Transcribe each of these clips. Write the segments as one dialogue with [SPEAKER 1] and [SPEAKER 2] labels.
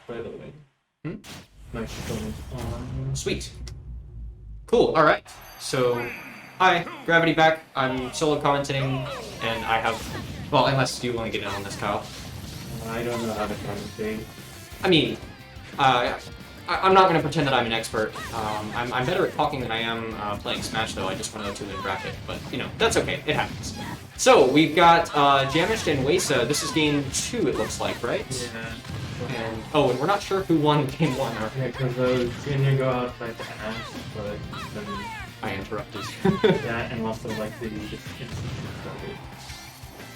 [SPEAKER 1] By the way.
[SPEAKER 2] Hmm?
[SPEAKER 1] Microphone on.
[SPEAKER 2] Sweet. Cool, alright. So, hi, Gravity back. I'm solo commenting, and I have... Well, unless you want to get in on this, Kyle.
[SPEAKER 1] I don't know how to commentate.
[SPEAKER 2] I mean, I'm not going to pretend that I'm an expert. I'm better at talking than I am playing Smash, though. I just want to 2-win bracket, but, you know, that's okay. It happens. So, we've got Jamshyd and Weisa. This is game 2, it looks like, right?
[SPEAKER 1] Yeah.
[SPEAKER 2] And, oh, and we're not sure who won game 1.
[SPEAKER 1] Yeah, because I was gonna go outside to ask, but then...
[SPEAKER 2] I interrupted.
[SPEAKER 1] Yeah, and also, like, the...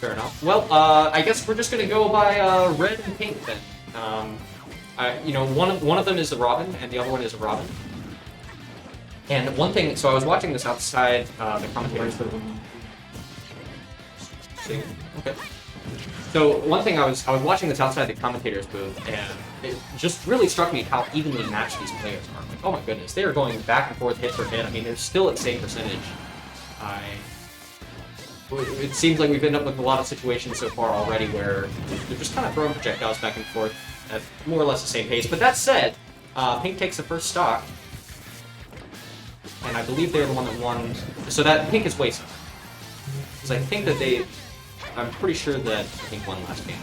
[SPEAKER 2] Fair enough. Well, I guess we're just gonna go by red and pink then. You know, one of them is a Robin, and the other one is a Robin. And one thing, so I was watching this outside the commentators. See? Okay. So one thing I was watching this outside the commentators booth, and it just really struck me how evenly matched these players are. Like, oh my goodness, they are going back and forth, hit for hit. I mean, they're still at the same percentage. It seems like we've ended up with a lot of situations so far already where they're just kind of throwing projectiles back and forth at more or less the same pace. But that said, Pink takes the first stock, and I believe they're the one that won. So that Pink is Weisa. Because I think that I'm pretty sure that Pink won last game.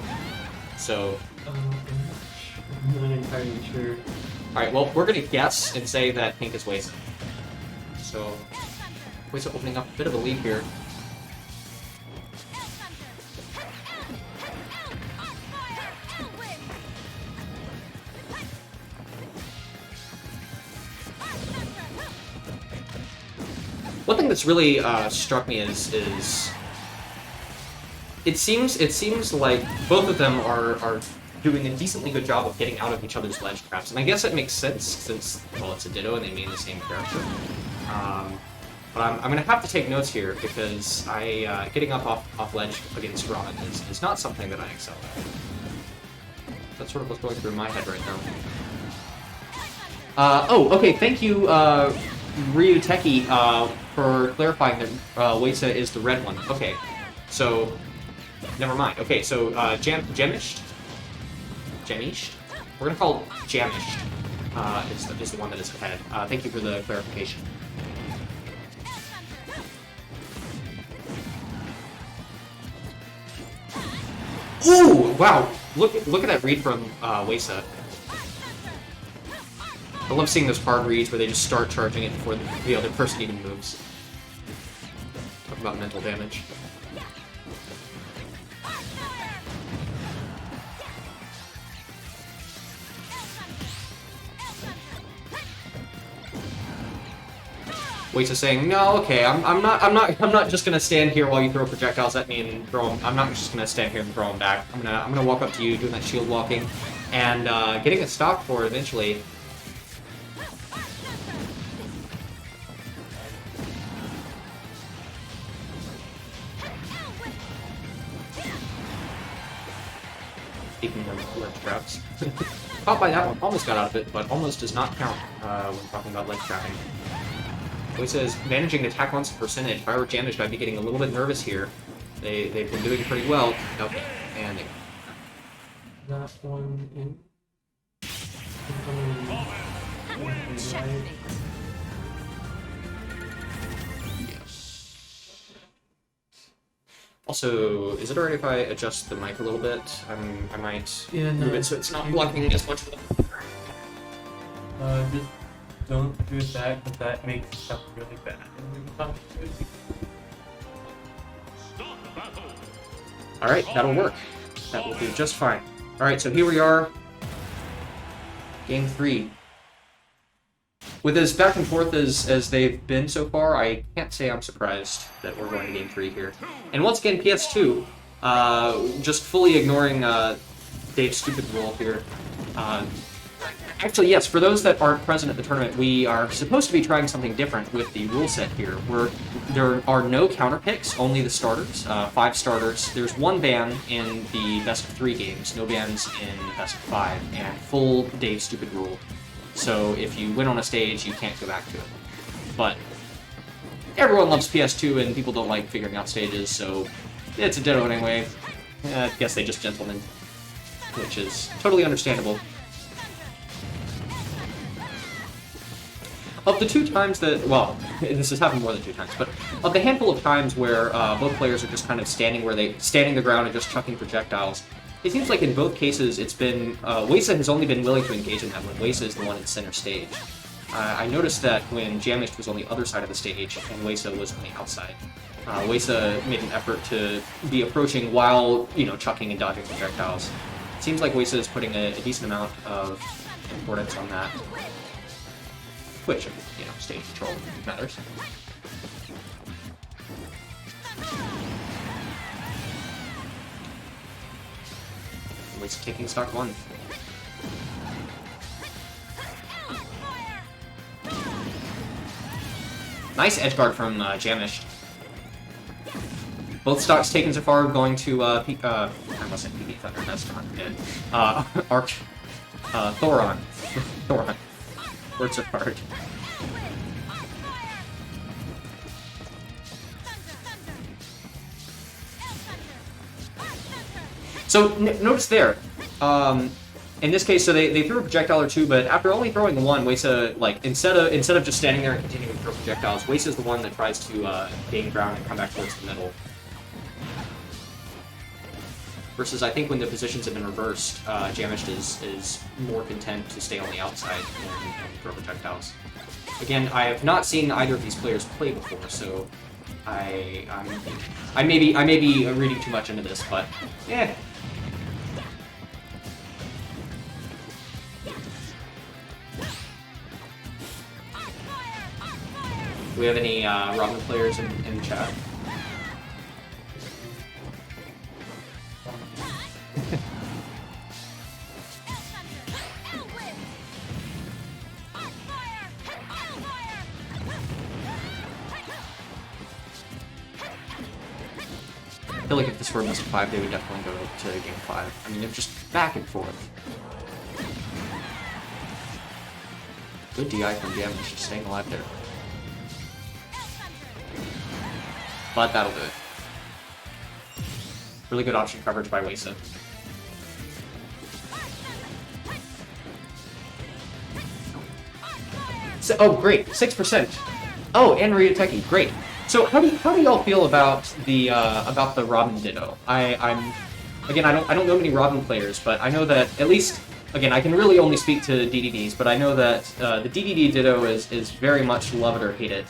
[SPEAKER 2] So...
[SPEAKER 1] I'm not entirely sure.
[SPEAKER 2] Alright, well, we're going to guess and say that Pink is Weisa. So, Weisa opening up a bit of a lead here. One thing that's really struck me is it seems like both of them are doing a decently good job of getting out of each other's ledge traps, and I guess that makes sense since, well, it's a Ditto and they mean the same character. But I'm gonna have to take notes here because getting up off ledge against Robin is not something that I excel at. That's sort of what's going through my head right now. Oh, okay. Thank you, Ryu Teki, for clarifying that Weisa is the red one. Okay, so never mind. Okay, so Jamshyd. We're gonna call Jamshyd is the one that is ahead. Thank you for the clarification. Ooh! Wow! Look at that read from Weisa. I love seeing those hard reads where they just start charging it before the other person even moves. Talk about mental damage. Weisa saying, "No, okay, I'm not just gonna stand here while you throw projectiles at me and throw them. I'm not just gonna stand here and throw them back. I'm gonna walk up to you, doing that shield walking, and getting a stock for it eventually." Speaking of ledge traps, caught by that one, almost got out of it, but almost does not count when talking about ledge trapping. Weisa is managing to attack once percentage. If I were Jamshyd, I'd be getting a little bit nervous here. They've been doing pretty well. Nope. And
[SPEAKER 1] That one in.
[SPEAKER 2] yes. Also, is it alright if I adjust the mic a little bit? I might move it so it's not blocking as much of the.
[SPEAKER 1] Just don't do that, because that makes stuff really bad.
[SPEAKER 2] Alright, that'll work. That will do just fine. Alright, so here we are. Game 3. With as back and forth as they've been so far, I can't say I'm surprised that we're going to Game 3 here. And once again, PS2, just fully ignoring Dave's stupid rule here. Actually, yes, for those that aren't present at the tournament, we are supposed to be trying something different with the rule set here. There are no counter picks, only the starters, 5 starters. There's 1 ban in the best of 3 games, no bans in best of 5, and full Dave stupid rule. So if you win on a stage, you can't go back to it. But everyone loves PS2, and people don't like figuring out stages, so it's a Ditto anyway. I guess they just gentlemen, which is totally understandable. Of the 2 times that, well, this has happened more than 2 times, but of the handful of times where both players are just kind of standing the ground and just chucking projectiles, it seems like in both cases it's been, Weisa has only been willing to engage in that when Weisa is the one in center stage. I noticed that when Jamshyd was on the other side of the stage and Weisa was on the outside, Weisa made an effort to be approaching while, chucking and dodging projectiles. It seems like Weisa is putting a decent amount of importance on that. Which, stage control matters. At least taking stock 1. Nice edge guard from Jamshyd. Both stocks taken so far going to, I must say PB Thunder, that's not good. Arch, Thoron. Thoron. Words are hard. So, notice there, in this case, so they threw a projectile or 2, but after only throwing the 1, Weisa, instead of just standing there and continuing to throw projectiles, Weisa is the one that tries to gain ground and come back towards the middle. Versus, I think when the positions have been reversed, Jamshyd is more content to stay on the outside and throw projectiles. Again, I have not seen either of these players play before, so I may be reading too much into this, but yeah. Do we have any Robin players in chat? I feel like if this were a best of 5, they would definitely go to game 5. I mean, they're just back and forth. Good DI from Jamshyd, just staying alive there. But that'll do it. Really good option coverage by Weisa. So, oh, great, 6%. Oh, and Ryuteki, great. So, how do y'all feel about the Robin Ditto? Again, I don't know many Robin players, but I know that at least, again, I can really only speak to DDDs, but I know that the DDD Ditto is very much love it or hate it.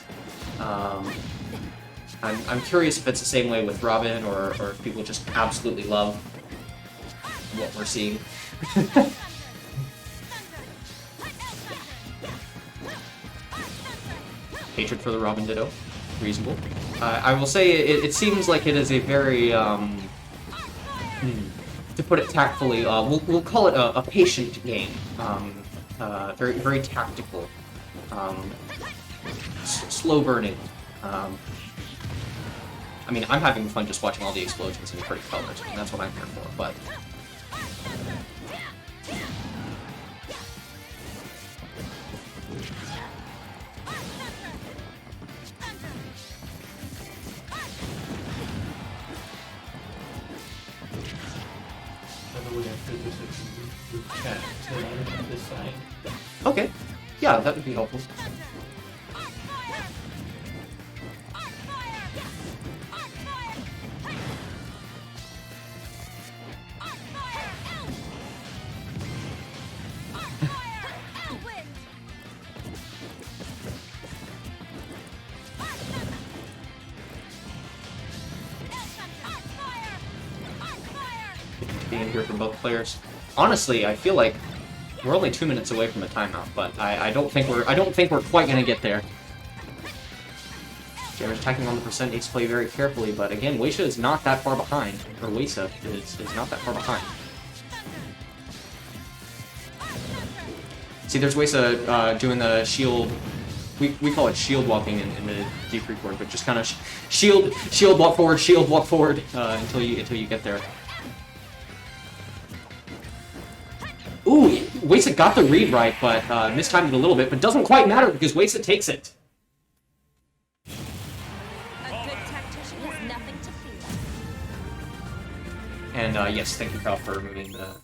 [SPEAKER 2] I'm curious if it's the same way with Robin, or if people just absolutely love what we're seeing. Hatred for the Robin Ditto. Reasonable. I will say it seems like it is a very, to put it tactfully, we'll call it a patient game. Very, very tactical. Slow burning. I mean, I'm having fun just watching all the explosions and pretty colors, and that's what I'm here for, but... Okay. Yeah, that would be helpful. Being here from both players. Honestly, I feel like we're only 2 minutes away from a timeout, but I don't think we're quite gonna get there. Jamshyd attacking on the percent needs to play very carefully, but again, Weisa is not that far behind, or Weisa is not that far behind. See, there's Weisa doing the shield. We call it shield walking in the deep record, but just kind of shield walk forward until you get there. Ooh, Weisa got the read right, but mistimed it a little bit, but doesn't quite matter because Weisa takes it.
[SPEAKER 3] A good tactician has nothing to fear.
[SPEAKER 2] And yes, thank you, Kyle, for removing the